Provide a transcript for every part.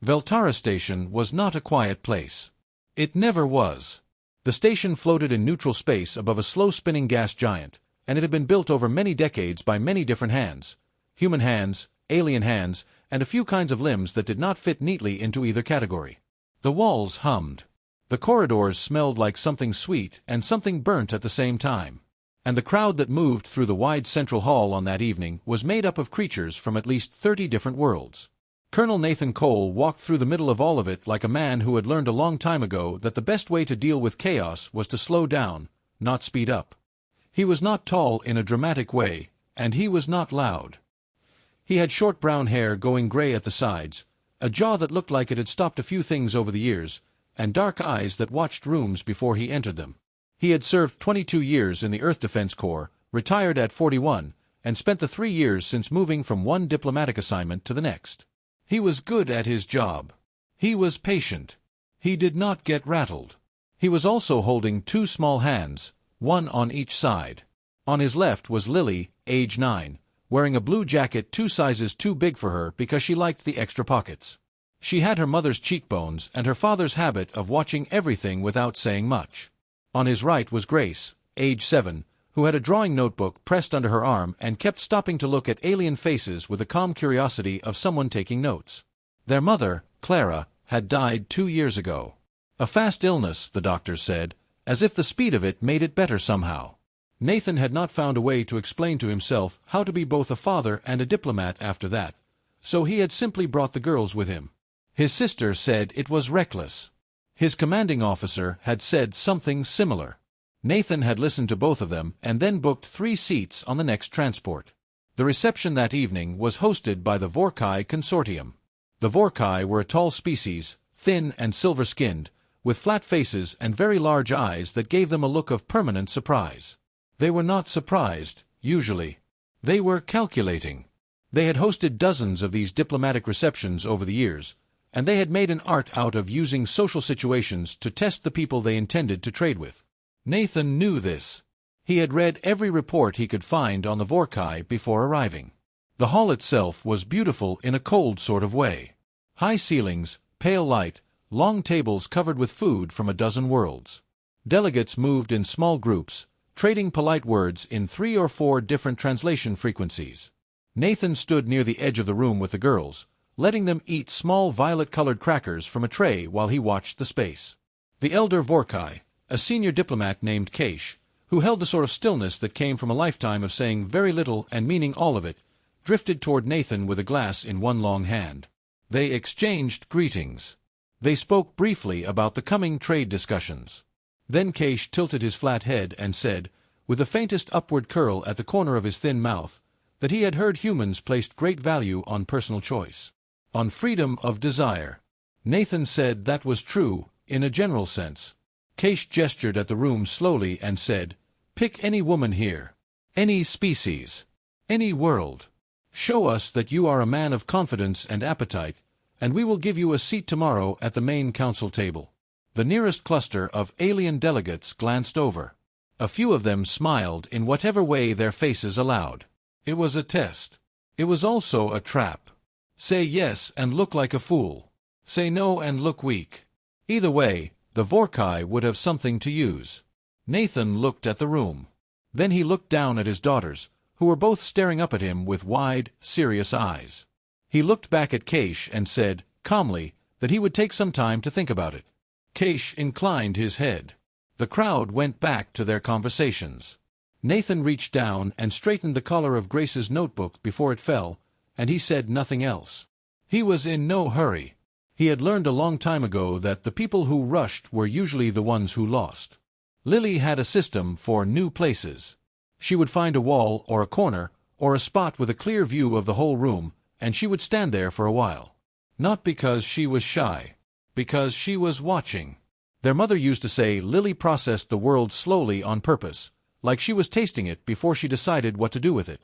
Veltara Station was not a quiet place. It never was. The station floated in neutral space above a slow-spinning gas giant, and it had been built over many decades by many different hands. Human hands, alien hands, and a few kinds of limbs that did not fit neatly into either category. The walls hummed. The corridors smelled like something sweet and something burnt at the same time. And the crowd that moved through the wide central hall on that evening was made up of creatures from at least 30 different worlds. Colonel Nathan Cole walked through the middle of all of it like a man who had learned a long time ago that the best way to deal with chaos was to slow down, not speed up. He was not tall in a dramatic way, and he was not loud. He had short brown hair going gray at the sides, a jaw that looked like it had stopped a few things over the years, and dark eyes that watched rooms before he entered them. He had served 22 years in the Earth Defense Corps, retired at 41, and spent the 3 years since moving from one diplomatic assignment to the next. He was good at his job. He was patient. He did not get rattled. He was also holding 2 small hands, one on each side. On his left was Lily, age 9, wearing a blue jacket 2 sizes too big for her because she liked the extra pockets. She had her mother's cheekbones and her father's habit of watching everything without saying much. On his right was Grace, age 7, who had a drawing notebook pressed under her arm and kept stopping to look at alien faces with the calm curiosity of someone taking notes. Their mother, Clara, had died 2 years ago. A fast illness, the doctors said, as if the speed of it made it better somehow. Nathan had not found a way to explain to himself how to be both a father and a diplomat after that, so he had simply brought the girls with him. His sister said it was reckless. His commanding officer had said something similar. Nathan had listened to both of them and then booked 3 seats on the next transport. The reception that evening was hosted by the Vorkai Consortium. The Vorkai were a tall species, thin and silver-skinned, with flat faces and very large eyes that gave them a look of permanent surprise. They were not surprised, usually. They were calculating. They had hosted dozens of these diplomatic receptions over the years, and they had made an art out of using social situations to test the people they intended to trade with. Nathan knew this. He had read every report he could find on the Vorkai before arriving. The hall itself was beautiful in a cold sort of way. High ceilings, pale light, long tables covered with food from a dozen worlds. Delegates moved in small groups, trading polite words in 3 or 4 different translation frequencies. Nathan stood near the edge of the room with the girls, letting them eat small violet-colored crackers from a tray while he watched the space. The elder Vorkai, a senior diplomat named Keish, who held the sort of stillness that came from a lifetime of saying very little and meaning all of it, drifted toward Nathan with a glass in one long hand. They exchanged greetings. They spoke briefly about the coming trade discussions. Then Keish tilted his flat head and said, with the faintest upward curl at the corner of his thin mouth, that he had heard humans placed great value on personal choice, on freedom of desire. Nathan said that was true, in a general sense. Keish gestured at the room slowly and said, "Pick any woman here. Any species. Any world. Show us that you are a man of confidence and appetite, and we will give you a seat tomorrow at the main council table." The nearest cluster of alien delegates glanced over. A few of them smiled in whatever way their faces allowed. It was a test. It was also a trap. Say yes and look like a fool. Say no and look weak. Either way, the Vorkai would have something to use. Nathan looked at the room. Then he looked down at his daughters, who were both staring up at him with wide, serious eyes. He looked back at Keish and said, calmly, that he would take some time to think about it. Keish inclined his head. The crowd went back to their conversations. Nathan reached down and straightened the collar of Grace's notebook before it fell, and he said nothing else. He was in no hurry. He had learned a long time ago that the people who rushed were usually the ones who lost. Lily had a system for new places. She would find a wall or a corner or a spot with a clear view of the whole room, and she would stand there for a while. Not because she was shy. Because she was watching. Their mother used to say Lily processed the world slowly on purpose, like she was tasting it before she decided what to do with it.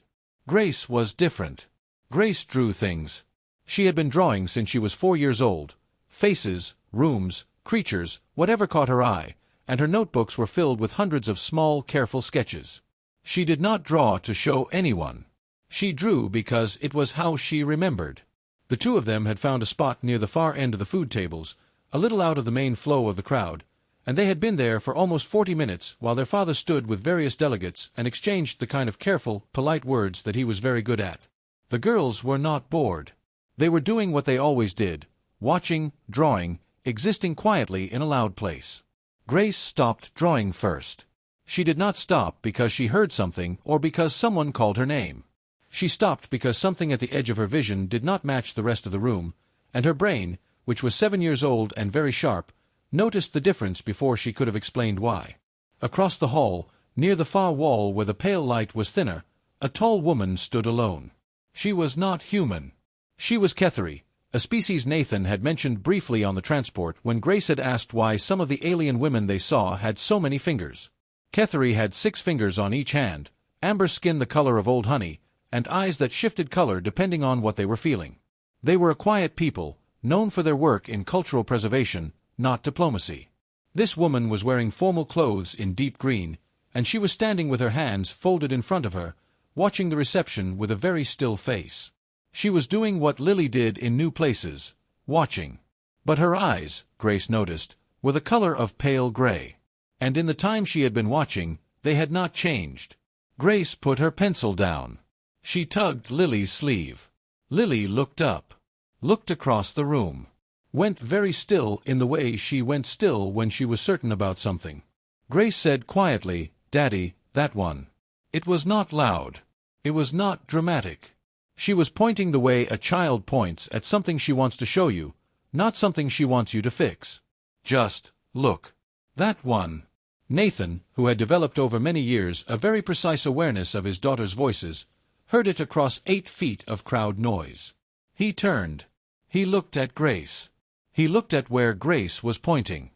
Grace was different. Grace drew things. She had been drawing since she was 4 years old. Faces, rooms, creatures, whatever caught her eye, and her notebooks were filled with hundreds of small, careful sketches. She did not draw to show anyone. She drew because it was how she remembered. The two of them had found a spot near the far end of the food tables, a little out of the main flow of the crowd, and they had been there for almost 40 minutes while their father stood with various delegates and exchanged the kind of careful, polite words that he was very good at. The girls were not bored. They were doing what they always did, watching, drawing, existing quietly in a loud place. Grace stopped drawing first. She did not stop because she heard something or because someone called her name. She stopped because something at the edge of her vision did not match the rest of the room, and her brain, which was 7 years old and very sharp, noticed the difference before she could have explained why. Across the hall, near the far wall where the pale light was thinner, a tall woman stood alone. She was not human. She was Kethery, a species Nathan had mentioned briefly on the transport when Grace had asked why some of the alien women they saw had so many fingers. Kethery had 6 fingers on each hand, amber skin the color of old honey, and eyes that shifted color depending on what they were feeling. They were a quiet people, known for their work in cultural preservation, not diplomacy. This woman was wearing formal clothes in deep green, and she was standing with her hands folded in front of her, watching the reception with a very still face. She was doing what Lily did in new places, watching. But her eyes, Grace noticed, were the color of pale gray. And in the time she had been watching, they had not changed. Grace put her pencil down. She tugged Lily's sleeve. Lily looked up, looked across the room, went very still in the way she went still when she was certain about something. Grace said quietly, "Daddy, that one." It was not loud. It was not dramatic. She was pointing the way a child points at something she wants to show you, not something she wants you to fix. Just look. That one. Nathan, who had developed over many years a very precise awareness of his daughter's voices, heard it across 8 feet of crowd noise. He turned. He looked at Grace. He looked at where Grace was pointing.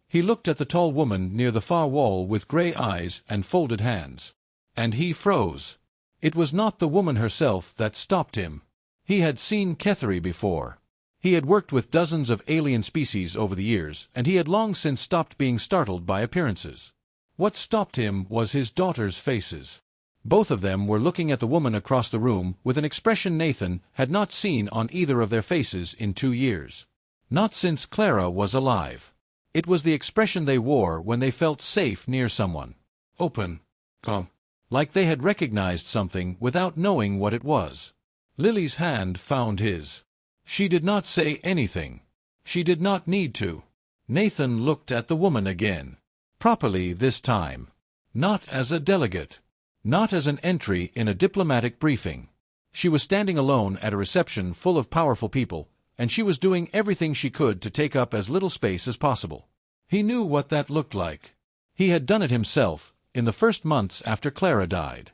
He looked at the tall woman near the far wall with gray eyes and folded hands. And he froze. It was not the woman herself that stopped him. He had seen Kethery before. He had worked with dozens of alien species over the years, and he had long since stopped being startled by appearances. What stopped him was his daughter's faces. Both of them were looking at the woman across the room with an expression Nathan had not seen on either of their faces in 2 years. Not since Clara was alive. It was the expression they wore when they felt safe near someone. Open. Calm. Like they had recognized something without knowing what it was. Lily's hand found his. She did not say anything. She did not need to. Nathan looked at the woman again. Properly this time. Not as a delegate. Not as an entry in a diplomatic briefing. She was standing alone at a reception full of powerful people, and she was doing everything she could to take up as little space as possible. He knew what that looked like. He had done it himself, in the first months after Clara died.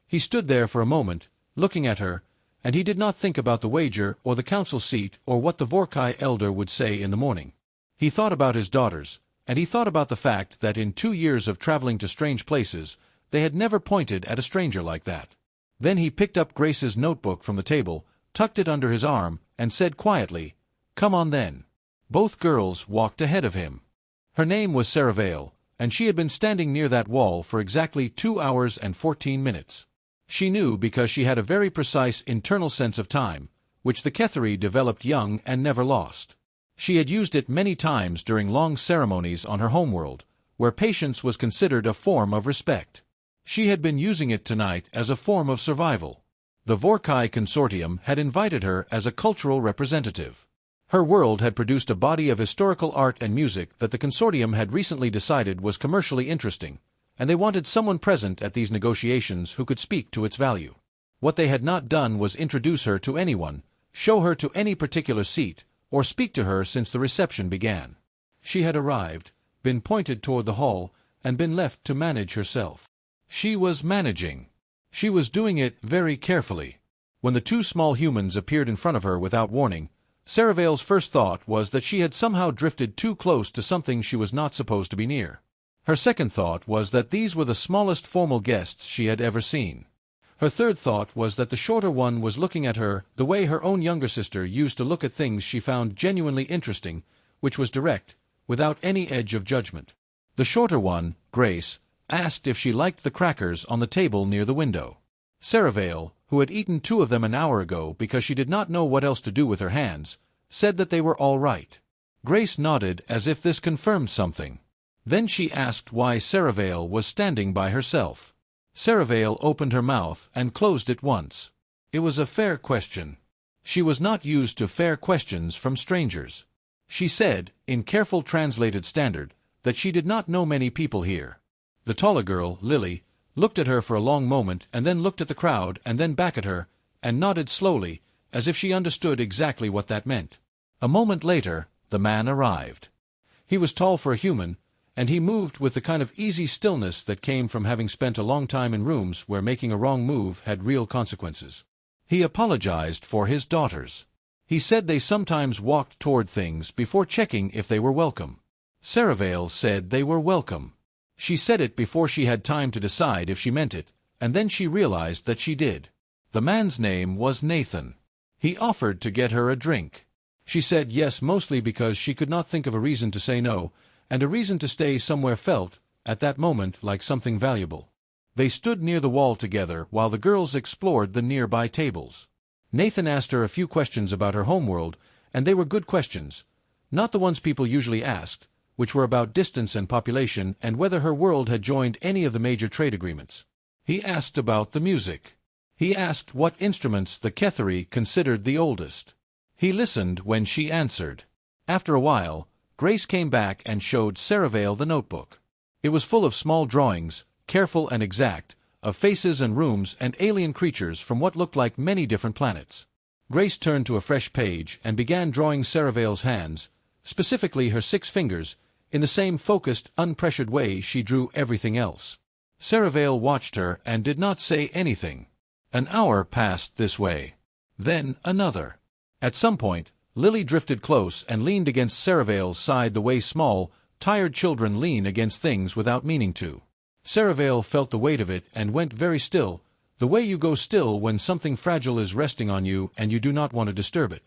He stood there for a moment, looking at her, and he did not think about the wager or the council seat or what the Vorkai elder would say in the morning. He thought about his daughters, and he thought about the fact that in 2 years of traveling to strange places, they had never pointed at a stranger like that. Then he picked up Grace's notebook from the table, tucked it under his arm, and said quietly, "Come on then." Both girls walked ahead of him. Her name was Sarah Vale, and she had been standing near that wall for exactly 2 hours and 14 minutes. She knew because she had a very precise internal sense of time, which the Kethery developed young and never lost. She had used it many times during long ceremonies on her homeworld, where patience was considered a form of respect. She had been using it tonight as a form of survival. The Vorkai Consortium had invited her as a cultural representative. Her world had produced a body of historical art and music that the Consortium had recently decided was commercially interesting, and they wanted someone present at these negotiations who could speak to its value. What they had not done was introduce her to anyone, show her to any particular seat, or speak to her since the reception began. She had arrived, been pointed toward the hall, and been left to manage herself. She was managing. She was doing it very carefully. When the 2 small humans appeared in front of her without warning, Sarah Vale's first thought was that she had somehow drifted too close to something she was not supposed to be near. Her second thought was that these were the smallest formal guests she had ever seen. Her third thought was that the shorter one was looking at her the way her own younger sister used to look at things she found genuinely interesting, which was direct, without any edge of judgment. The shorter one, Grace, asked if she liked the crackers on the table near the window. Sarah Vale, who had eaten 2 of them an hour ago because she did not know what else to do with her hands, said that they were all right. Grace nodded as if this confirmed something. Then she asked why Sarahvale was standing by herself. Sarahvale opened her mouth and closed it once. It was a fair question. She was not used to fair questions from strangers. She said, in careful translated standard, that she did not know many people here. The taller girl, Lily, looked at her for a long moment and then looked at the crowd and then back at her, and nodded slowly, as if she understood exactly what that meant. A moment later, the man arrived. He was tall for a human, and he moved with the kind of easy stillness that came from having spent a long time in rooms where making a wrong move had real consequences. He apologized for his daughters. He said they sometimes walked toward things before checking if they were welcome. Sarahvale said they were welcome. She said it before she had time to decide if she meant it, and then she realized that she did. The man's name was Nathan. He offered to get her a drink. She said yes mostly because she could not think of a reason to say no, and a reason to stay somewhere felt, at that moment, like something valuable. They stood near the wall together while the girls explored the nearby tables. Nathan asked her a few questions about her homeworld, and they were good questions, not the ones people usually asked, which were about distance and population and whether her world had joined any of the major trade agreements. He asked about the music. He asked what instruments the Ketheri considered the oldest. He listened when she answered. After a while, Grace came back and showed Sarahvale the notebook. It was full of small drawings, careful and exact, of faces and rooms and alien creatures from what looked like many different planets. Grace turned to a fresh page and began drawing Sarahvale's hands, specifically her 6 fingers, in the same focused, unpressured way she drew everything else. Sarahvale watched her and did not say anything. An hour passed this way. Then another. At some point, Lily drifted close and leaned against Sarahvale's side the way small, tired children lean against things without meaning to. Sarahvale felt the weight of it and went very still, the way you go still when something fragile is resting on you and you do not want to disturb it.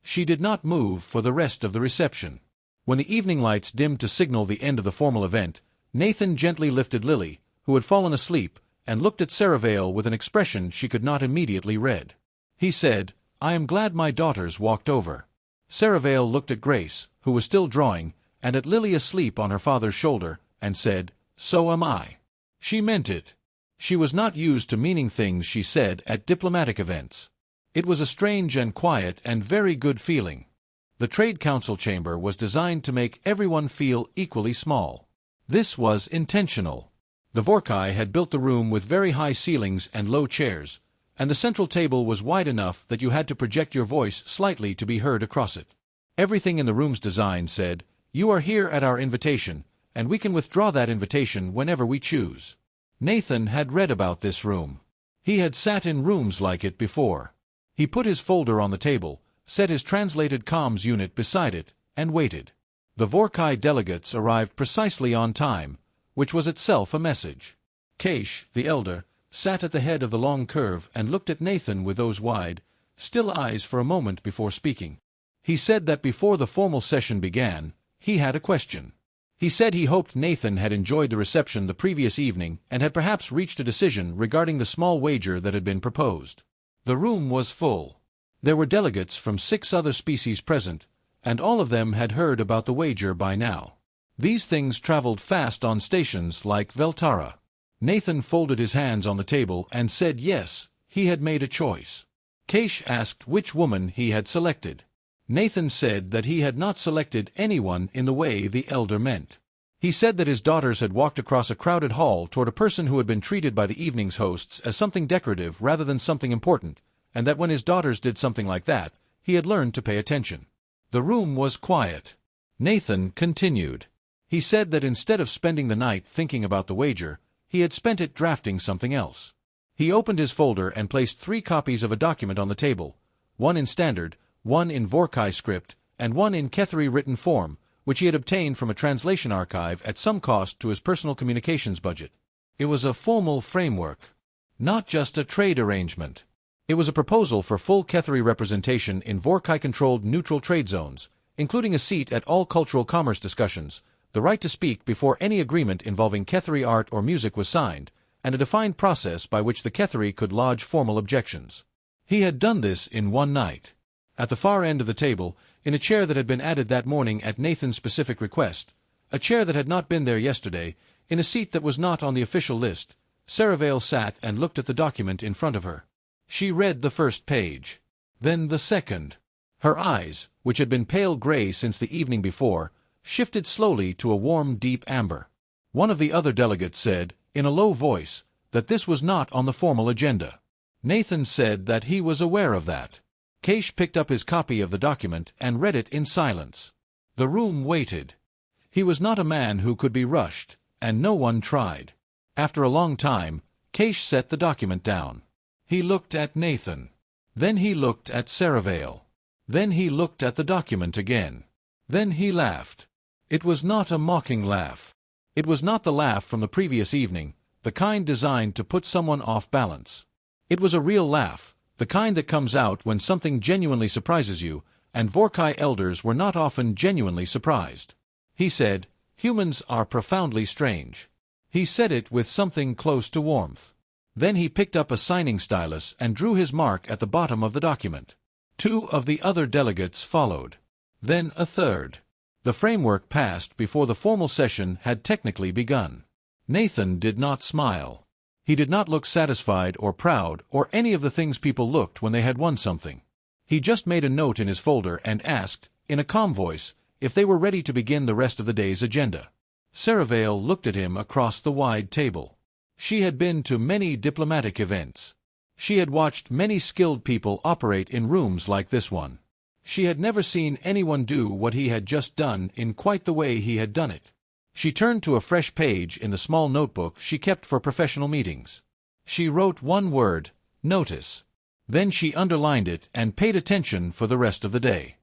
She did not move for the rest of the reception. When the evening lights dimmed to signal the end of the formal event, Nathan gently lifted Lily, who had fallen asleep, and looked at Sarahvale with an expression she could not immediately read. He said, "I am glad my daughters walked over." Sarahvale looked at Grace, who was still drawing, and at Lily asleep on her father's shoulder, and said, "So am I." She meant it. She was not used to meaning things she said at diplomatic events. It was a strange and quiet and very good feeling. The Trade Council chamber was designed to make everyone feel equally small. This was intentional. The Vorkai had built the room with very high ceilings and low chairs, and the central table was wide enough that you had to project your voice slightly to be heard across it. Everything in the room's design said, "You are here at our invitation, and we can withdraw that invitation whenever we choose." Nathan had read about this room. He had sat in rooms like it before. He put his folder on the table, set his translated comms unit beside it, and waited. The Vorkai delegates arrived precisely on time, which was itself a message. Keish, the elder, sat at the head of the long curve and looked at Nathan with those wide, still eyes for a moment before speaking. He said that before the formal session began, he had a question. He said he hoped Nathan had enjoyed the reception the previous evening and had perhaps reached a decision regarding the small wager that had been proposed. The room was full. There were delegates from 6 other species present, and all of them had heard about the wager by now. These things traveled fast on stations like Veltara. Nathan folded his hands on the table and said yes, he had made a choice. Keish asked which woman he had selected. Nathan said that he had not selected anyone in the way the elder meant. He said that his daughters had walked across a crowded hall toward a person who had been treated by the evening's hosts as something decorative rather than something important, and that when his daughters did something like that, he had learned to pay attention. The room was quiet. Nathan continued. He said that instead of spending the night thinking about the wager, he had spent it drafting something else. He opened his folder and placed 3 copies of a document on the table, one in standard, one in Vorkai script, and one in Ketheri written form, which he had obtained from a translation archive at some cost to his personal communications budget. It was a formal framework, not just a trade arrangement. It was a proposal for full Ketheri representation in Vorkai-controlled neutral trade zones, including a seat at all cultural commerce discussions, the right to speak before any agreement involving Ketheri art or music was signed, and a defined process by which the Ketheri could lodge formal objections. He had done this in one night. At the far end of the table, in a chair that had been added that morning at Nathan's specific request, a chair that had not been there yesterday, in a seat that was not on the official list, Saravale sat and looked at the document in front of her. She read the first page. Then the second. Her eyes, which had been pale gray since the evening before, shifted slowly to a warm, deep amber. One of the other delegates said, in a low voice, that this was not on the formal agenda. Nathan said that he was aware of that. Keish picked up his copy of the document and read it in silence. The room waited. He was not a man who could be rushed, and no one tried. After a long time, Keish set the document down. He looked at Nathan. Then he looked at Saravale. Then he looked at the document again. Then he laughed. It was not a mocking laugh. It was not the laugh from the previous evening, the kind designed to put someone off balance. It was a real laugh, the kind that comes out when something genuinely surprises you, and Vorkai elders were not often genuinely surprised. He said, "Humans are profoundly strange." He said it with something close to warmth. Then he picked up a signing stylus and drew his mark at the bottom of the document. Two of the other delegates followed. Then a third. The framework passed before the formal session had technically begun. Nathan did not smile. He did not look satisfied or proud or any of the things people looked when they had won something. He just made a note in his folder and asked, in a calm voice, if they were ready to begin the rest of the day's agenda. Saravale looked at him across the wide table. She had been to many diplomatic events. She had watched many skilled people operate in rooms like this one. She had never seen anyone do what he had just done in quite the way he had done it. She turned to a fresh page in the small notebook she kept for professional meetings. She wrote one word, "Notice." Then she underlined it and paid attention for the rest of the day.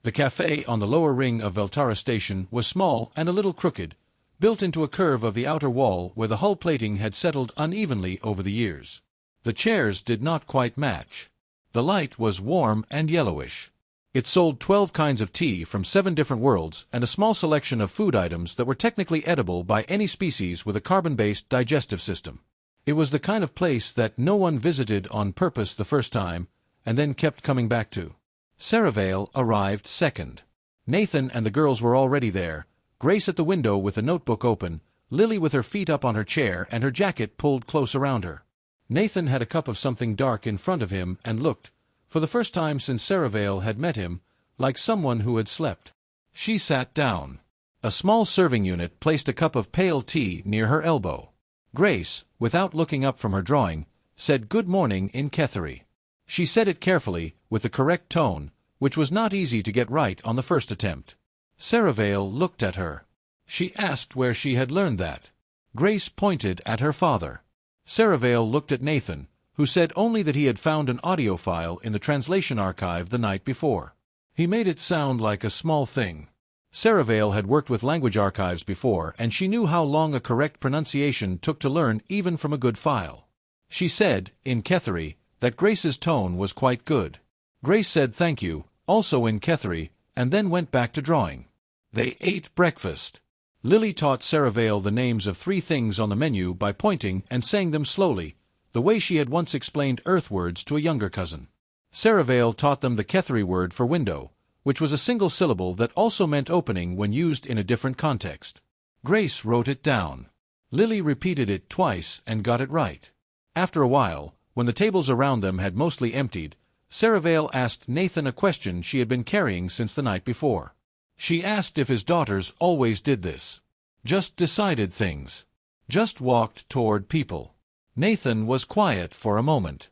The cafe on the lower ring of Veltara Station was small and a little crooked, built into a curve of the outer wall where the hull plating had settled unevenly over the years. The chairs did not quite match. The light was warm and yellowish. It sold 12 kinds of tea from 7 different worlds and a small selection of food items that were technically edible by any species with a carbon-based digestive system. It was the kind of place that no one visited on purpose the first time and then kept coming back to. Saravale arrived second. Nathan and the girls were already there, Grace at the window with the notebook open, Lily with her feet up on her chair and her jacket pulled close around her. Nathan had a cup of something dark in front of him and looked, for the first time since Saravale had met him, like someone who had slept. She sat down. A small serving unit placed a cup of pale tea near her elbow. Grace, without looking up from her drawing, said good morning in Ketheri. She said it carefully, with the correct tone, which was not easy to get right on the first attempt. Saravale looked at her. She asked where she had learned that. Grace pointed at her father. Saravale looked at Nathan, who said only that he had found an audio file in the translation archive the night before. He made it sound like a small thing. Saravale had worked with language archives before, and she knew how long a correct pronunciation took to learn even from a good file. She said, in Ketheri, that Grace's tone was quite good. Grace said thank you, also in Ketheri, and then went back to drawing. They ate breakfast. Lily taught Saravale the names of 3 things on the menu by pointing and saying them slowly, the way she had once explained Earth words to a younger cousin. Saravale taught them the Ketheri word for window, which was a single syllable that also meant opening when used in a different context. Grace wrote it down. Lily repeated it twice and got it right. After a while, when the tables around them had mostly emptied, Saravale asked Nathan a question she had been carrying since the night before. She asked if his daughters always did this. Just decided things. Just walked toward people. Nathan was quiet for a moment.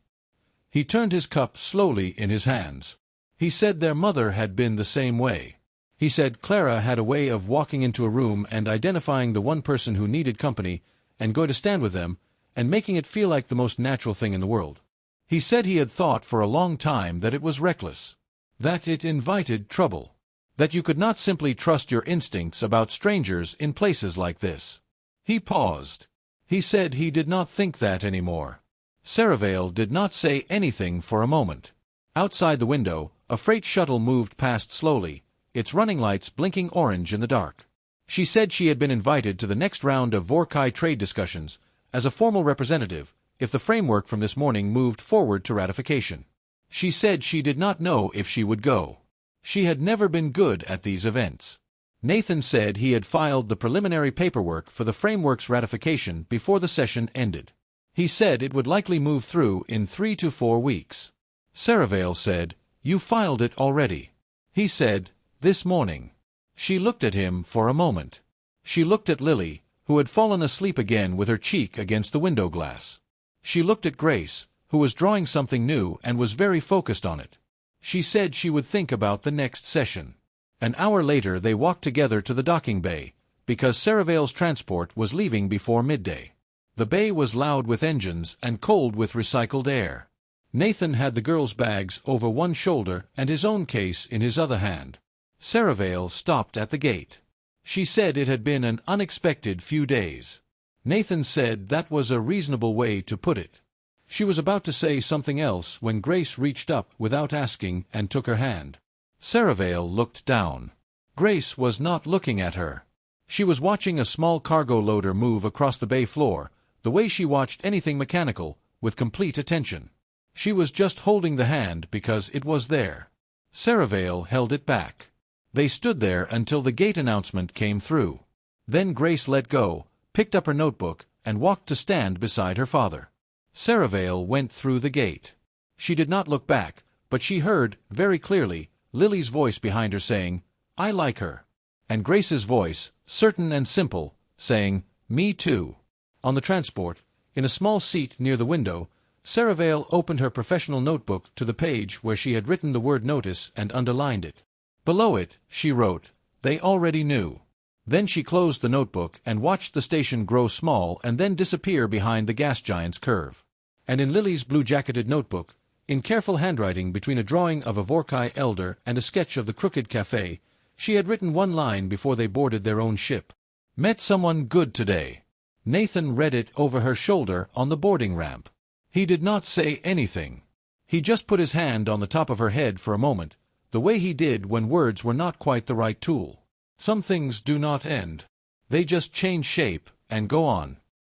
He turned his cup slowly in his hands. He said their mother had been the same way. He said Clara had a way of walking into a room and identifying the one person who needed company and going to stand with them and making it feel like the most natural thing in the world. He said he had thought for a long time that it was reckless, that it invited trouble, that you could not simply trust your instincts about strangers in places like this. He paused. He said he did not think that anymore. Saravale did not say anything for a moment. Outside the window, a freight shuttle moved past slowly, its running lights blinking orange in the dark. She said she had been invited to the next round of Vorkai trade discussions, as a formal representative, if the framework from this morning moved forward to ratification. She said she did not know if she would go. She had never been good at these events. Nathan said he had filed the preliminary paperwork for the framework's ratification before the session ended. He said it would likely move through in 3 to 4 weeks. Saravale said, "You filed it already." He said, "This morning." She looked at him for a moment. She looked at Lily, who had fallen asleep again with her cheek against the window glass. She looked at Grace, who was drawing something new and was very focused on it. She said she would think about the next session. An hour later they walked together to the docking bay, because Saravale's transport was leaving before midday. The bay was loud with engines and cold with recycled air. Nathan had the girls' bags over one shoulder and his own case in his other hand. Saravale stopped at the gate. She said it had been an unexpected few days. Nathan said that was a reasonable way to put it. She was about to say something else when Grace reached up without asking and took her hand. Saravale looked down. Grace was not looking at her. She was watching a small cargo loader move across the bay floor, the way she watched anything mechanical, with complete attention. She was just holding the hand because it was there. Saravale held it back. They stood there until the gate announcement came through. Then Grace let go, picked up her notebook, and walked to stand beside her father. Saravale went through the gate. She did not look back, but she heard, very clearly, Lily's voice behind her saying, "I like her," and Grace's voice, certain and simple, saying, "Me too." On the transport, in a small seat near the window, Saravale opened her professional notebook to the page where she had written the word notice and underlined it. Below it, she wrote, "They already knew." Then she closed the notebook and watched the station grow small and then disappear behind the gas giant's curve. And in Lily's blue-jacketed notebook, in careful handwriting between a drawing of a Vorkai elder and a sketch of the Crooked Café, she had written one line before they boarded their own ship. "Met someone good today." Nathan read it over her shoulder on the boarding ramp. He did not say anything. He just put his hand on the top of her head for a moment, the way he did when words were not quite the right tool. Some things do not end. They just change shape and go on.